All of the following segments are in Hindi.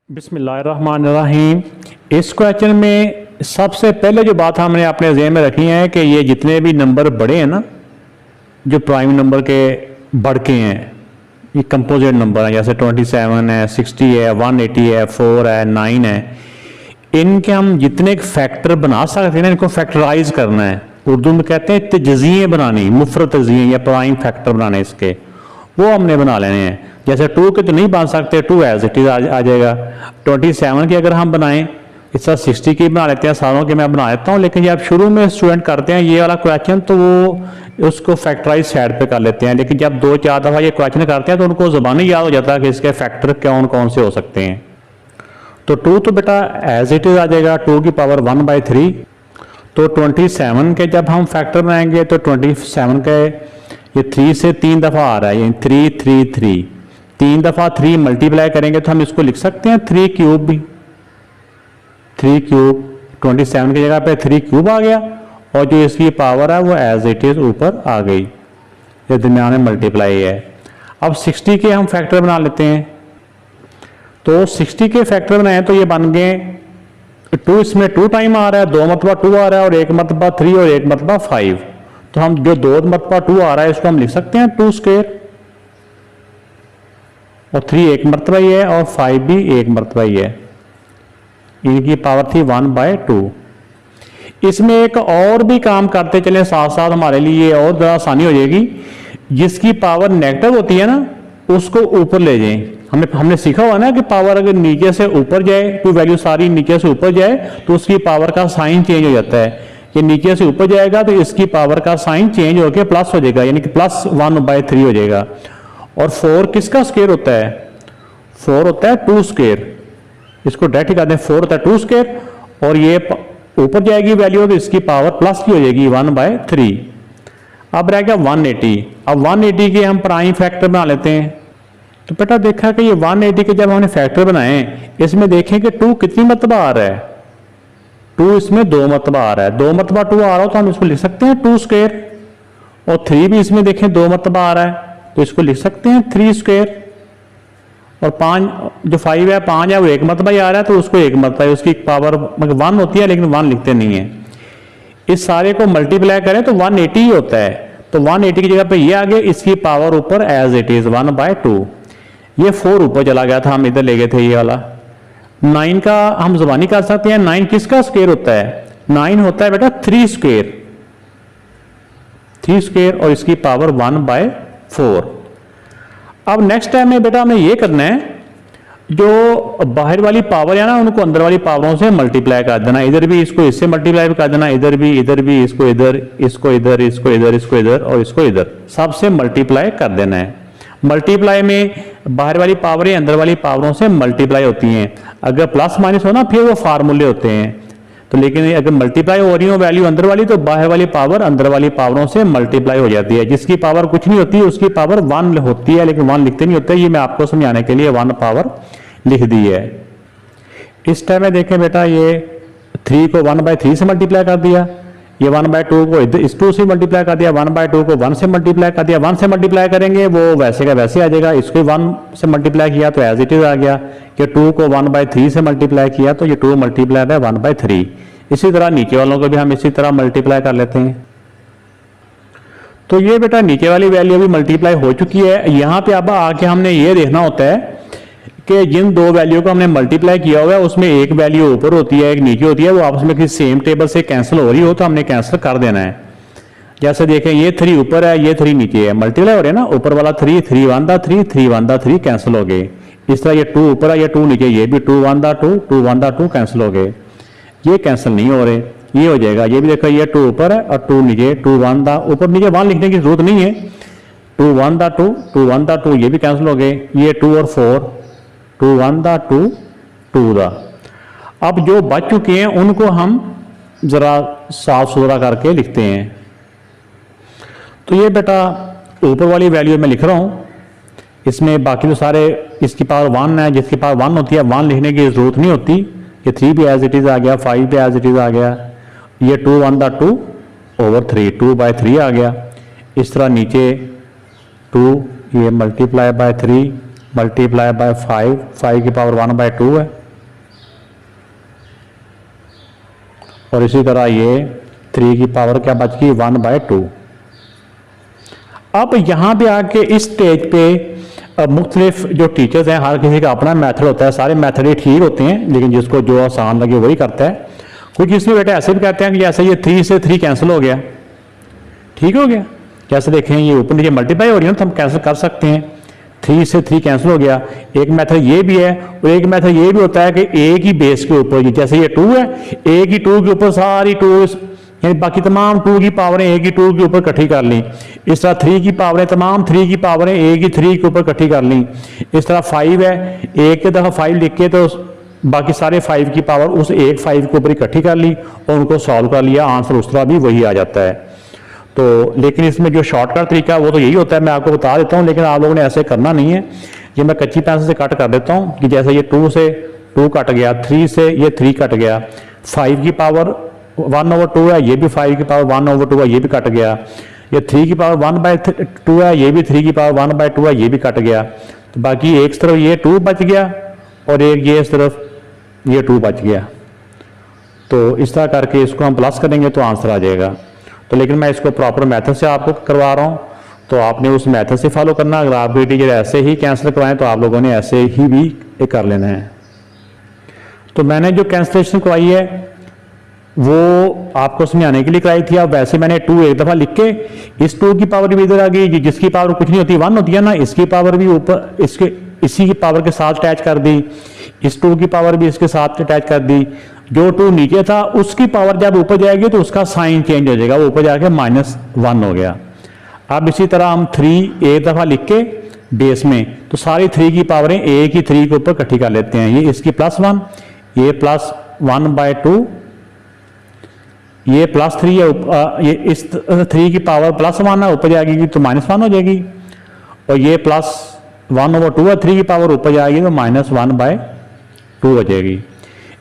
बिस्मिल्लाहिर्रहमानिर्रहीम। इस क्वेश्चन में सबसे पहले जो बात हमने अपने ज़हन में रखी है कि ये जितने भी नंबर बड़े हैं ना, जो प्राइम नंबर के बढ़ के हैं, ये कंपोजिट नंबर हैं, जैसे 27 है, 60 है, 180 है, 4 है, 9 है, इनके हम जितने फैक्टर बना सकते हैं ना, इनको फैक्टराइज करना है। उर्दू में कहते हैं तजज़िये बनानी, मुफरत तजज़िये या प्राइम फैक्टर बनाने इसके, वो हमने बना लेने हैं। जैसे 2 के तो नहीं बन सकते, 2 एज इट इज आ जाएगा। 27 की अगर हम बनाएं, इस तरह 60 की बना लेते हैं, सारों के मैं बना लेता हूँ। लेकिन जब शुरू में स्टूडेंट करते हैं ये वाला क्वेश्चन, तो वो उसको फैक्टराइज साइड पे कर लेते हैं। लेकिन जब 2-4 दफ़ा ये क्वेश्चन करते हैं तो उनको ज़बानी याद हो जाता है कि इसके फैक्टर कौन कौन से हो सकते हैं। तो 2 तो बेटा एज इट इज आ जाएगा, 2 की पावर 1/3। तो 27 के जब हम फैक्टर बनाएंगे तो 27 के ये 3 से 3 दफ़ा आ रहा है, यानी 3 3 3, 3 दफ़ा 3 मल्टीप्लाई करेंगे तो हम इसको लिख सकते हैं 3 क्यूब भी। 3 क्यूब 27 की जगह पे 3 क्यूब आ गया, और जो इसकी पावर है वो एज इट इज ऊपर आ गई, ये दरमियान में मल्टीप्लाई है। अब 60 के हम फैक्टर बना लेते हैं। तो 60 के फैक्टर बनाए तो ये बन गए 2, इसमें 2 टाइम आ रहा है, 2 मरतबा 2 आ रहा है, और 1 मरतबा 3 और 1 मरतबा 5। तो हम जो 2 मरतबा 2 आ रहा है इसको हम लिख सकते हैं 2 स्क्वायर, और 3 1 मरतबा ही है, और 5 भी 1 मरतबा ही है। इनकी पावर थी 1/2। इसमें एक और भी काम करते चले साथ साथ, हमारे लिए और ज़रा आसानी हो जाएगी। जिसकी पावर नेगेटिव होती है ना, उसको ऊपर ले जाएं। हमने सीखा हुआ ना कि पावर अगर नीचे से ऊपर जाए, कोई वैल्यू सारी नीचे से ऊपर जाए तो उसकी पावर का साइन चेंज हो जाता है। ये नीचे से ऊपर जाएगा तो इसकी पावर का साइन चेंज होकर प्लस हो जाएगा, यानी कि +1/3 हो जाएगा। और 4 किसका स्क्वायर होता है? 4 होता है 2 स्क्वायर। इसको डायरेक्ट कर दें, 4 होता है 2 स्क्वायर, और ये ऊपर जाएगी वैल्यू तो इसकी पावर प्लस की हो जाएगी 1/3। अब रह गया 180। अब 180 के हम प्राइम फैक्टर बना लेते हैं। तो बेटा देखा कि ये 180 के जब हमने फैक्टर बनाए, इसमें देखें कि 2 कितनी मरतबा आ रहा है? 2 इसमें 2 मरतबा आ रहा है। 2 मरतबा 2 आ रहा हो तो हम इसको लिख सकते हैं 2 स्क्वायर, और 3 भी इसमें देखें 2 मरतबा आ रहा है तो इसको लिख सकते हैं 3 स्क्वायर, और 5 जो 5 है 5 है वो 1 मरतबा ही आ रहा है तो उसको 1 मरतबा, उसकी पावर मतलब 1 होती है लेकिन 1 लिखते नहीं है। इस सारे को मल्टीप्लाई करें तो 180 ही होता है। तो 180 की जगह पे ये आ गया, इसकी पावर ऊपर एज इट इज 1/2। ये 4 ऊपर चला गया था, हम इधर ले गए थे ये वाला। 9 का हम ज़बानी कर सकते हैं। 9 किसका स्क्वायर होता है? 9 होता है बेटा 3 स्क्वायर, 3 स्क्वायर, और इसकी पावर 1/4। अब नेक्स्ट टाइम में बेटा हमें ये करना है, जो बाहर वाली पावर है ना उनको अंदर वाली पावरों से मल्टीप्लाई कर देना। इधर भी इसको इससे मल्टीप्लाई कर देना, इधर भी इसको इधर, इसको इधर, इसको इधर, इसको इधर, और इसको इधर, सबसे मल्टीप्लाई कर देना है। मल्टीप्लाई में बाहर वाली पावरें अंदर वाली पावरों से मल्टीप्लाई होती हैं। अगर प्लस माइनस हो ना फिर वो फार्मूले होते हैं। तो लेकिन अगर मल्टीप्लाई हो रही हो वैल्यू अंदर वाली, तो बाहर वाली पावर अंदर वाली पावरों से मल्टीप्लाई हो जाती है। जिसकी पावर कुछ नहीं होती उसकी पावर 1 होती है, लेकिन 1 लिखते नहीं होते। ये मैं आपको समझाने के लिए 1 पावर लिख दी है। इस टाइम में देखें बेटा, ये 3 को 1/3 से मल्टीप्लाई कर दिया, ये 1/2 को इस 2 से मल्टीप्लाई कर दिया, 1/2 को 1 से मल्टीप्लाई कर दिया। 1 से मल्टीप्लाई करेंगे वो वैसे का वैसे आ जाएगा। इसको 1 से मल्टीप्लाई किया तो एज इट इज आ गया। कि 2 को 1/3 से मल्टीप्लाई किया तो ये 2 मल्टीप्लाई है 1/3। इसी तरह नीचे वालों को भी हम इसी तरह मल्टीप्लाई कर लेते हैं। तो ये बेटा नीचे वाली वैल्यू भी मल्टीप्लाई हो चुकी है। यहाँ पे अब आके हमने ये देखना होता है कि जिन 2 वैल्यू को हमने मल्टीप्लाई किया हुआ है उसमें एक वैल्यू ऊपर होती है, एक नीचे होती है, वो आपस में किसी सेम टेबल से कैंसिल हो रही हो तो हमने कैंसिल कर देना है। जैसे देखें ये 3 ऊपर है, ये 3 नीचे है, मल्टीप्लाई हो रहे हैं ना, ऊपर वाला 3 3 1 3 3 1 3 कैंसिल हो गए। इस तरह ये 2 ऊपर है, ये 2 नीचे, ये भी 2 1 2 2 1 2 कैंसिल हो गए। ये कैंसिल नहीं हो रहे, ये हो जाएगा। ये भी देखो ये 2 ऊपर है और 2 नीचे, 2 1 ऊपर नीचे 1 लिखने की जरूरत नहीं है। 2 1 2 2 1 2 ये भी कैंसिल हो गए। ये 2 और 4, 2 1 2 2 दा। अब जो बच चुके हैं उनको हम जरा साफ सुथरा करके लिखते हैं। तो ये बेटा ऊपर वाली वैल्यू मैं लिख रहा हूं, इसमें बाकी तो सारे इसकी पावर 1 है, जिसकी पावर 1 होती है 1 लिखने की जरूरत नहीं होती। ये 3 भी एज इट इज आ गया, 5 भी एज इट इज आ गया, ये 2 1 2/3 2/3 आ गया। इस तरह नीचे 2 ये मल्टीप्लाई बाय 3 मल्टीप्लाई बाय 5, 5 की पावर 1/2 है, और इसी तरह ये 3 की पावर क्या बच गई 1/2। अब यहाँ पे आके इस स्टेज पे मुख्तलिफ जो टीचर्स हैं, हर किसी का अपना मेथड होता है, सारे मेथड ही ठीक होते हैं, लेकिन जिसको जो आसान लगे वही करता है। कुछ इसमें बेटा ऐसे भी कहते हैं कि जैसे ये 3 से 3 कैंसिल हो गया, ठीक हो गया, जैसे देखें ये ऊपर नीचे मल्टीप्लाई हो रही है तो हम कैंसिल कर सकते हैं, 3 से 3 कैंसिल हो गया। एक मेथड ये भी है, और एक मेथड ये भी होता है कि एक ही बेस के ऊपर, जैसे ये 2 है, एक ही 2 के ऊपर सारी 2 यानी बाकी तमाम 2 की पावरें एक ही 2 के ऊपर इकट्ठी कर ली। इस तरह 3 की पावरें, तमाम 3 की पावरें एक ही 3 के ऊपर इकट्ठी कर ली। इस तरह 5 है, एक दफ़ा 5 लिख के तो बाकी सारे 5 की पावर उस एक 5 के ऊपर इकट्ठी कर ली और उनको सॉल्व कर लिया, आंसर उस तरह भी वही आ जाता है। तो लेकिन इसमें जो शॉर्टकट तरीका है वो तो यही होता है, मैं आपको बता देता हूँ, लेकिन आप लोगों ने ऐसे करना नहीं है। ये मैं कच्ची पेंसिल से कट कर देता हूँ कि जैसे ये 2 से 2 कट गया, 3 से ये 3 कट गया, 5 की पावर 1/2 है, ये भी 5 की पावर 1/2 है, ये भी कट गया, ये 3 की पावर 1/2 है, ये भी 3 की पावर 1/2 है, ये भी कट गया। तो बाकी एक तरफ ये 2 बच गया और एक ये इस तरफ ये 2 बच गया। तो इस तरह करके इसको हम प्लस करेंगे तो आंसर आ जाएगा। तो लेकिन मैं इसको प्रॉपर मेथड से आपको करवा रहा हूँ, तो आपने उस मेथड से फॉलो करना। अगर आपके टीचर ऐसे ही कैंसिल करवाएं तो आप लोगों ने ऐसे ही भी कर लेना है। तो मैंने जो कैंसिलेशन करवाई है वो आपको समझाने के लिए कराई थी। अब वैसे मैंने 2 एक दफ़ा लिख के, इस 2 की पावर भी इधर आ गई, जिसकी पावर कुछ नहीं होती 1 होती है ना, इसकी पावर भी ऊपर इसी की पावर के साथ अटैच कर दी, इस 2 की पावर भी इसके साथ अटैच कर दी। जो 2 नीचे था उसकी पावर जब ऊपर जाएगी तो उसका साइन चेंज हो जाएगा, वो ऊपर जाके -1 हो गया। अब इसी तरह हम 3 एक दफ़ा लिख के बेस में, तो सारी 3 की पावरें एक ही 3 के ऊपर इकट्ठी कर लेते हैं। ये इसकी +1, ये +1/2, ये +3 है, ये इस 3 की पावर +1 है, ऊपर जाएगी तो -1 हो जाएगी, और ये +1/2 है, 3 की पावर ऊपर जाएगी तो -1/2 हो जाएगी।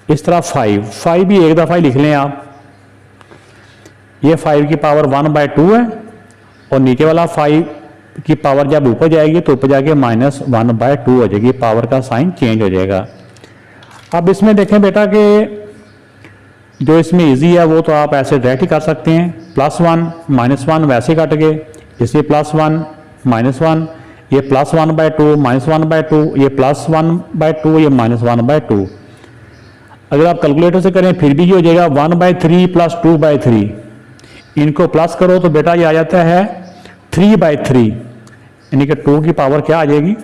इस तरह 5 भी एक दफ़ा ही लिख लें आप, ये 5 की पावर 1/2 है, और नीचे वाला 5 की पावर जब ऊपर जाएगी तो ऊपर जाके -1/2 हो जाएगी, पावर का साइन चेंज हो जाएगा। अब इसमें देखें बेटा कि जो इसमें इजी है वो तो आप ऐसे डायरेक्ट ही कर सकते हैं, +1 -1 वैसे कट गए, इसे +1 -1, ये +1/2 -1/2, ये +1/2, ये -1/2। अगर आप कैलकुलेटर से करें फिर भी ये हो जाएगा 1/3 + 2/3, इनको प्लस करो तो बेटा ये आ जाता है 3/3, यानी कि 2 की पावर क्या आ जाएगी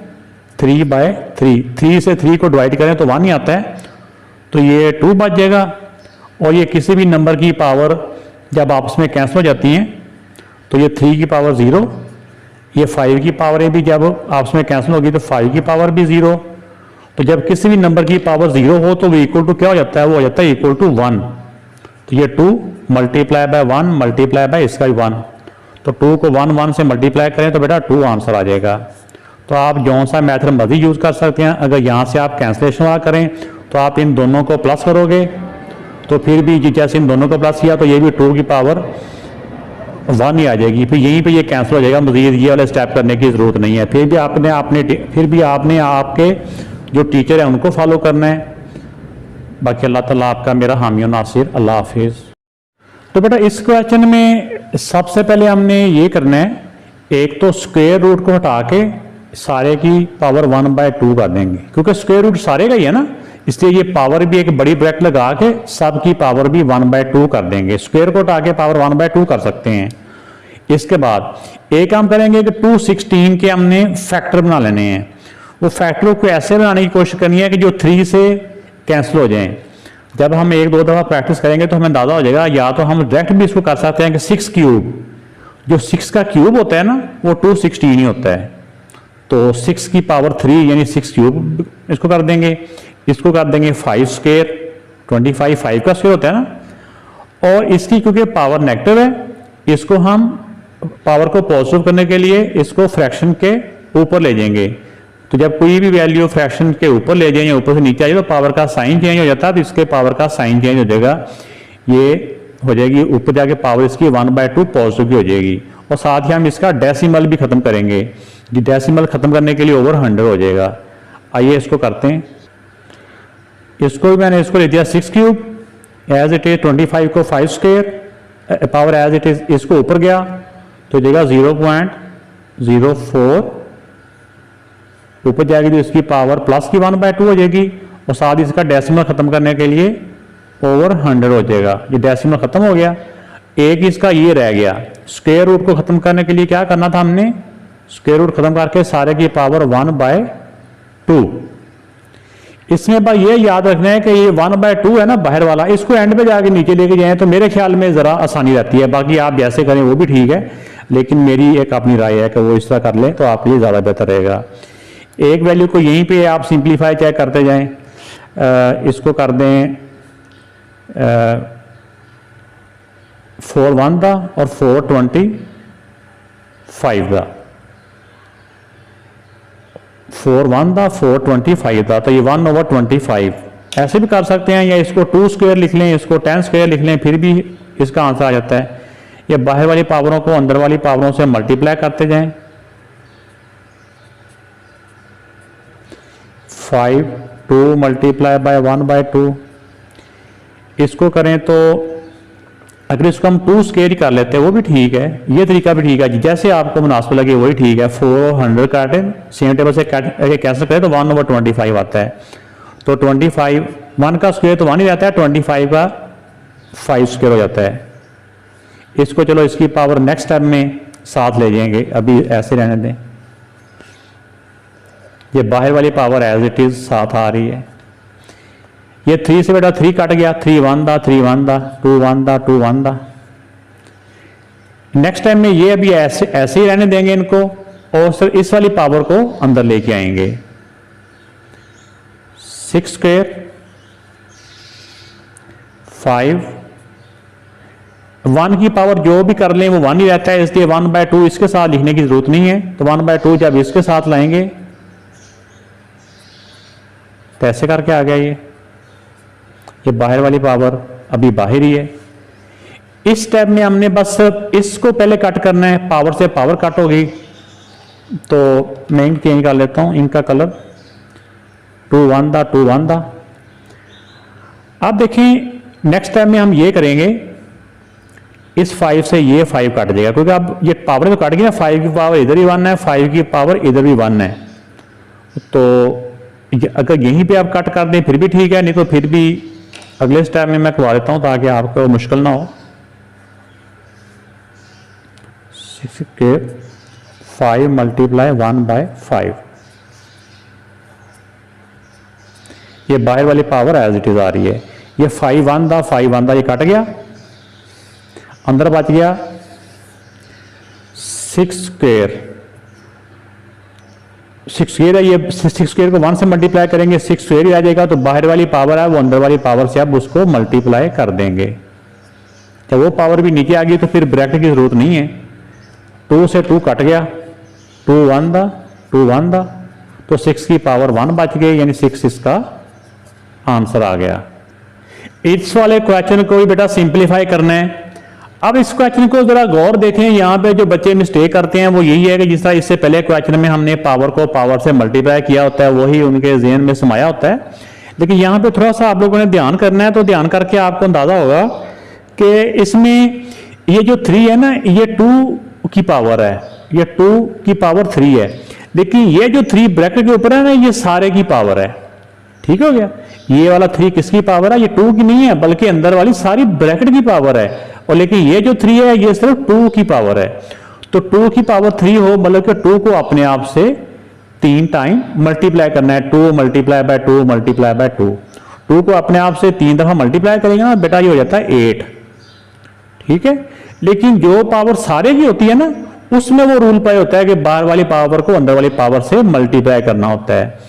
3/3। 3 से 3 को डिवाइड करें तो 1 ही आता है, तो ये 2 बच जाएगा। और ये किसी भी नंबर की पावर जब आपस में कैंसिल हो जाती हैं तो ये 3 की पावर 0, ये 5 की पावरें भी जब आपस में कैंसिल होगी तो 5 की पावर भी 0। तो जब किसी भी नंबर की पावर 0 हो तो वो इक्वल टू क्या हो जाता है, वो हो जाता है इक्वल टू 1। तो ये 2 मल्टीप्लाई बाय 1 मल्टीप्लाई बाय इसका 1, तो 2 को 1 से मल्टीप्लाई करें तो बेटा 2 आंसर आ जाएगा। तो आप जौन सा मेथड मर्जी यूज़ कर सकते हैं। अगर यहाँ से आप कैंसिलेशन वाला करें तो आप इन दोनों को प्लस करोगे तो फिर भी जैसे इन दोनों को प्लस किया तो ये भी 2 की पावर 1 ही आ जाएगी, फिर यहीं पे ये कैंसिल हो जाएगा, मजीद ये वाला स्टेप करने की ज़रूरत नहीं है। फिर भी आपने आपके जो टीचर है उनको फॉलो करना है। बाकी अल्लाह ताला आपका मेरा हामी और नासिर। अल्लाह हाफिज़। तो बेटा इस क्वेश्चन में सबसे पहले हमने ये करना है, एक तो स्क्वायर रूट को हटा के सारे की पावर 1/2 कर देंगे, क्योंकि स्क्वायर रूट सारे का ही है ना, इसलिए ये पावर भी एक बड़ी ब्रैकेट लगा के सब की पावर भी 1/2 कर देंगे। स्क्वायर को हटा के पावर 1/2 कर सकते हैं। इसके बाद एक काम करेंगे कि 216 के हमने फैक्टर बना लेने हैं। वो फैक्टर को ऐसे बनाने की कोशिश करनी है कि जो 3 से कैंसिल हो जाएं। जब हम 1-2 दफ़ा प्रैक्टिस करेंगे तो हमें अंदाज़ा हो जाएगा, या तो हम डायरेक्ट भी इसको कर सकते हैं कि 6 क्यूब, जो 6 का क्यूब होता है ना वो 216 ही होता है, तो 6 की पावर 3 यानी 6 क्यूब इसको कर देंगे। इसको कर देंगे 5 स्क्वायर, 25 5 का स्क्वायर होता है ना, और इसकी क्योंकि पावर नेगेटिव है इसको हम पावर को पॉजिटिव करने के लिए इसको फ्रैक्शन के ऊपर ले जाएंगे। तो जब कोई भी वैल्यू फ्रैक्शन के ऊपर ले जाए या ऊपर से नीचे आ जाए तो पावर का साइन चेंज हो जाता है, तो इसके पावर का साइन चेंज हो जाएगा, ये हो जाएगी ऊपर जाके पावर इसकी 1/2 पॉजिटिव की हो जाएगी। और साथ ही हम इसका डेसिमल भी खत्म करेंगे ये डेसिमल ख़त्म करने के लिए ओवर 100 हो जाएगा। आइए इसको करते हैं। इसको भी मैंने इसको ले दिया 6 क्यूब, एज इट इज 25 को 5 square, power as it is इसको ऊपर गया तो देगा 0.04, ऊपर जाएगी तो इसकी पावर प्लस की 1/2 हो जाएगी और साथ ही इसका डेसिमल ख़त्म करने के लिए ओवर 100 हो जाएगा। ये डेसिमल ख़त्म हो गया। एक इसका ये रह गया, स्क्वायर रूट को ख़त्म करने के लिए क्या करना था हमने, स्क्वायर रूट ख़त्म करके सारे की पावर 1/2। इसमें भाई ये याद रखना है कि ये 1/2 है ना बाहर वाला, इसको एंड पे जाके नीचे लेके जाएं तो मेरे ख्याल में ज़रा आसानी रहती है। बाकी आप जैसे करें वो भी ठीक है, लेकिन मेरी एक अपनी राय है कि वो इस तरह कर लें तो आपके लिए ज़्यादा बेहतर रहेगा। एक वैल्यू को यहीं पे आप सिंप्लीफाई चेक करते जाएं। इसको कर दें 4 1 का और 4 25 का, 4 1 का 4 25 का, तो ये 1/25 ऐसे भी कर सकते हैं, या इसको 2 स्क्वायर लिख लें, इसको 10 स्क्वायर लिख लें, फिर भी इसका आंसर आ जाता है। ये बाहर वाली पावरों को अंदर वाली पावरों से मल्टीप्लाई करते जाएं। 5 2 मल्टीप्लाई बाय 1/2, इसको करें तो अगर इसको हम 2 स्क्वायर ही कर लेते हैं वो भी ठीक है, ये तरीका भी ठीक है, जैसे आपको मुनासिब लगे वही ठीक है। 400 काटें सेम टेबल से कैंसिल करें तो 1/25 आता है। तो 25 1 का स्क्वायर तो 1 ही रहता है, 25 का 5 स्क्वायर हो जाता है। इसको चलो इसकी पावर नेक्स्ट टाइम में साथ ले जाएंगे, अभी ऐसे रहने दें। ये बाहर वाली पावर एज इट इज साथ आ रही है। ये 3 से बेटा 3 कट गया, 3 1 दा 3 1 दा 2 1 दा 2 1 दा। नेक्स्ट टाइम में ये अभी ऐसे ही रहने देंगे इनको और सिर्फ इस वाली पावर को अंदर लेके आएंगे। 6 स्क्वायर 5, 1 की पावर जो भी कर लें वो 1 ही रहता है, इसलिए 1/2 इसके साथ लिखने की जरूरत नहीं है। तो 1/2 जब इसके साथ लाएंगे तो ऐसे करके आ गया। ये बाहर वाली पावर अभी बाहर ही है। इस स्टेप में हमने बस इसको पहले कट करना है, पावर से पावर कट होगी। तो मैं इंक चेंज कर लेता हूं, इंक का कलर 2 1 दा 2 1 दा। अब देखें नेक्स्ट टाइम में हम ये करेंगे, इस 5 से ये 5 कट जाएगा क्योंकि अब ये पावर तो कट गई ना, 5 की पावर इधर ही 1 है, 5 की पावर इधर भी 1 है। तो अगर यहीं पे आप कट कर दें फिर भी ठीक है, नहीं तो फिर भी अगले स्टेप में मैं करवा देता हूं ताकि आपको मुश्किल ना हो। 6 के 5 मल्टीप्लाई 1/5, ये बाहर वाली पावर एज इट इज आ रही है। ये 5 1 दा 5 1 दा ये कट गया, अंदर बच गया 6 स्क्वायर। 6 स्क्वायर है, ये 6 स्क्वायर को 1 से मल्टीप्लाई करेंगे 6 स्क्वायर ही आ जाएगा। तो बाहर वाली पावर है वो अंदर वाली पावर से आप उसको मल्टीप्लाई कर देंगे। जब वो पावर भी नीचे आ गई तो फिर ब्रैकेट की जरूरत नहीं है। 2 से 2 कट गया, 2 1 दा 2 1 दा, तो 6 की पावर 1 बच गई, यानी 6 इसका आंसर आ गया। इस वाले क्वेश्चन को भी बेटा सिंप्लीफाई करना है। अब इस क्वेश्चन को जरा गौर देखें, यहाँ पे जो बच्चे मिस्टेक करते हैं वो यही है कि जिस तरह इससे पहले क्वेश्चन में हमने पावर को पावर से मल्टीप्लाई किया होता है वही उनके ज़हन में समाया होता है। लेकिन यहाँ पे थोड़ा सा आप लोगों ने ध्यान करना है, तो ध्यान करके आपको अंदाजा होगा कि इसमें ये जो 3 है ना, ये 2 की पावर है, ये 2 की पावर 3 है। लेकिन ये जो 3 ब्रैकेट के ऊपर है ना, ये सारे की पावर है। ठीक हो गया। ये वाला 3 किसकी पावर है, ये 2 की नहीं है बल्कि अंदर वाली सारी ब्रैकेट की पावर है। और लेकिन ये जो 3 है ये सिर्फ 2 की पावर है। तो 2 की पावर 3 हो मतलब कि 2 को अपने आप से 3 टाइम मल्टीप्लाई करना है। 2 मल्टीप्लाई बाय 2 मल्टीप्लाई बाय 2, 2 को अपने आप से 3 दफा मल्टीप्लाई करेंगे ना बेटा, ये हो जाता है 8। ठीक है। लेकिन जो पावर सारे की होती है ना, उसमें वो रूल पाए होता है कि बाहर वाली पावर को अंदर वाली पावर से मल्टीप्लाई करना होता है।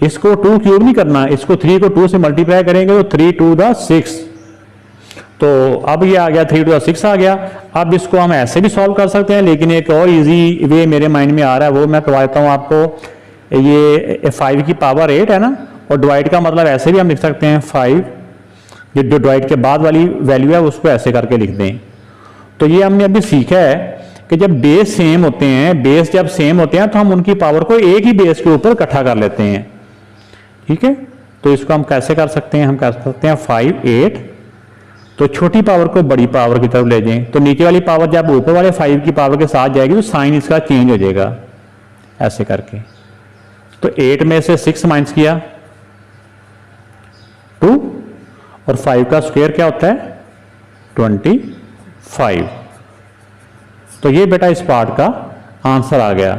इसको 2 क्यूब नहीं करना, इसको 3 को 2 से मल्टीप्लाई करेंगे तो 3 2 दा 6। तो अब ये आ गया 3 2 दा 6 आ गया। अब इसको हम ऐसे भी सॉल्व कर सकते हैं, लेकिन एक और इजी वे मेरे माइंड में आ रहा है, वो मैं करवा देता हूँ आपको। ये 5 की पावर 8 है ना, और डिवाइड का मतलब ऐसे भी हम लिख सकते हैं 5, ये जो डिवाइड के बाद वाली वैल्यू है उसको ऐसे करके लिख दें। तो ये हमने अभी सीखा है कि जब बेस सेम होते हैं, बेस जब सेम होते हैं तो हम उनकी पावर को एक ही बेस के ऊपर इकट्ठा कर लेते हैं। ठीक है, तो इसको हम कैसे कर सकते हैं, हम कर सकते हैं 5 8, तो छोटी पावर को बड़ी पावर की तरफ ले जाएं, तो नीचे वाली पावर जब ऊपर वाले 5 की पावर के साथ जाएगी तो साइन इसका चेंज हो जाएगा ऐसे करके। तो 8 में से 6 माइनस किया 2, और 5 का स्क्वायर क्या होता है 25। तो ये बेटा इस पार्ट का आंसर आ गया।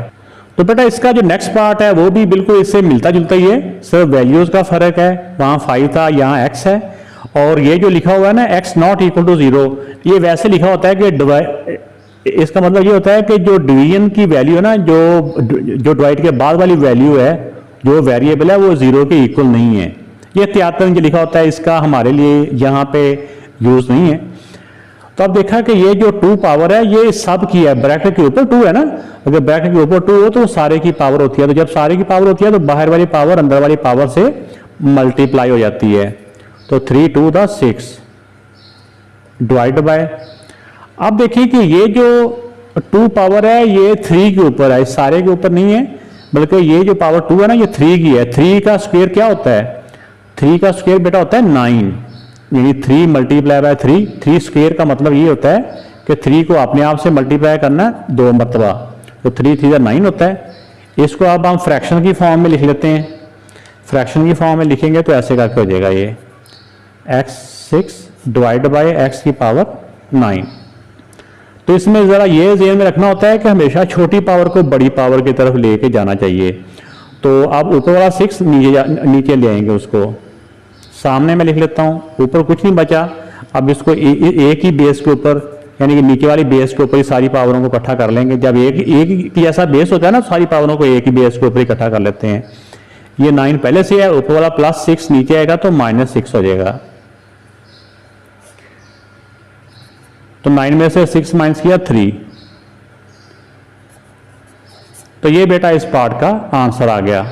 तो बेटा इसका जो नेक्स्ट पार्ट है वो भी बिल्कुल इससे मिलता जुलता ही है, सिर्फ वैल्यूज का फर्क है, वहां 5 था यहाँ x है, और ये जो लिखा हुआ है ना x नॉट इक्वल टू 0, ये वैसे लिखा होता है कि इसका मतलब ये होता है कि जो डिवीजन की वैल्यू है ना, जो डिवाइड के बाद वाली वैल्यू है, जो वेरिएबल है वो 0 के इक्वल नहीं है। ये त्यातन जो लिखा होता है इसका हमारे लिए यहाँ पे यूज नहीं है। तो अब देखा कि ये जो 2 पावर है ये सब की है, ब्रैकेट के ऊपर 2 है ना, अगर ब्रैकेट के ऊपर 2 हो तो सारे की पावर होती है, तो जब सारे की पावर होती है तो बाहर वाली पावर अंदर वाली पावर से मल्टीप्लाई हो जाती है। तो 3 2 द 6 डिवाइड बाय, अब देखिए कि ये जो 2 पावर है ये 3 के ऊपर है, सारे के ऊपर नहीं है, बल्कि ये जो पावर 2 है ना ये 3 की है। 3 का स्क्वायर क्या होता है, 3 का स्क्वायर बेटा होता है 9, यानी 3 मल्टीप्लाई बाय 3, 3 स्क्वायर का मतलब ये होता है कि 3 को अपने आप से मल्टीप्लाई करना है 2 मरतबा, तो 3 3 9 होता है। इसको अब हम फ्रैक्शन की फॉर्म में लिख लेते हैं, फ्रैक्शन की फॉर्म में लिखेंगे तो ऐसे करके हो जाएगा ये x6 डिवाइड बाय x की पावर 9। तो इसमें ज़रा ये ज़हन में रखना होता है कि हमेशा छोटी पावर को बड़ी पावर की तरफ लेके जाना चाहिए। तो आप ऊपर वाला 6 नीचे ले आएंगे, उसको सामने में लिख लेता हूँ, ऊपर कुछ नहीं बचा। अब इसको एक ही बेस के ऊपर, यानी कि नीचे वाली बेस के ऊपर ही सारी पावरों को इकट्ठा कर लेंगे। जब एक ही ऐसा बेस होता है ना, सारी पावरों को एक ही बेस के ऊपर इकट्ठा कर लेते हैं। ये 9 पहले से है, ऊपर वाला +6 नीचे आएगा तो -6 हो जाएगा। तो 9 में से 6 माइनस किया 3, तो ये बेटा इस पार्ट का आंसर आ गया।